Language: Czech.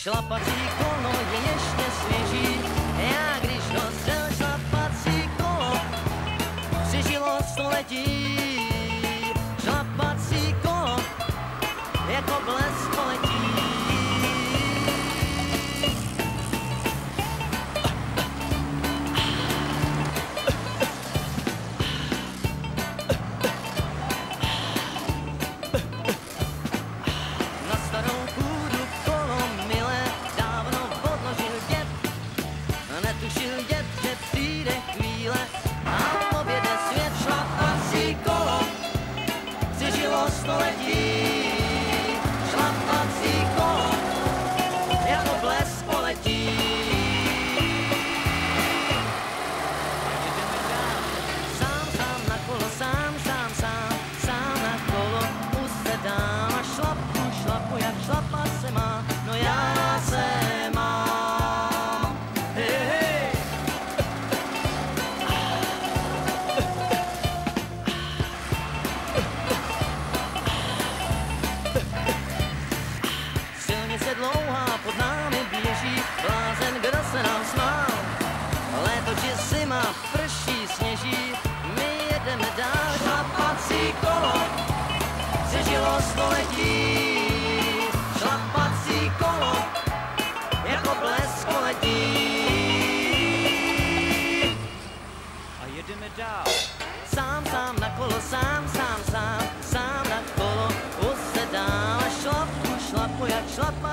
Šlapací kolo je ještě svěží, já když dostřel šlapací kolo, přežilo století. Šlapací kolo jako blesk poletí. Na starou půdu kolo milé dávno odložil děd. Netušil děd, že přijde chvíle a objede svět. Šlapací kolo přežilo století. Šlapací kolo jako blesk poletí. Sám, sám na kolo, sám na kolo usedám a šlapu, jak šlapat se má, no já se mám. Hej, hej. Silnice dlouhá pod námi běží, blázen, kdo se nám smál. Léto či zima, prší, sněží, my jedeme dál. Šlapací kolo přežilo století. Šlapací kolo jako blesk poletí. A jedeme dál. Sám na kolo, sám na kolo usedám a šlapu, jak šlapa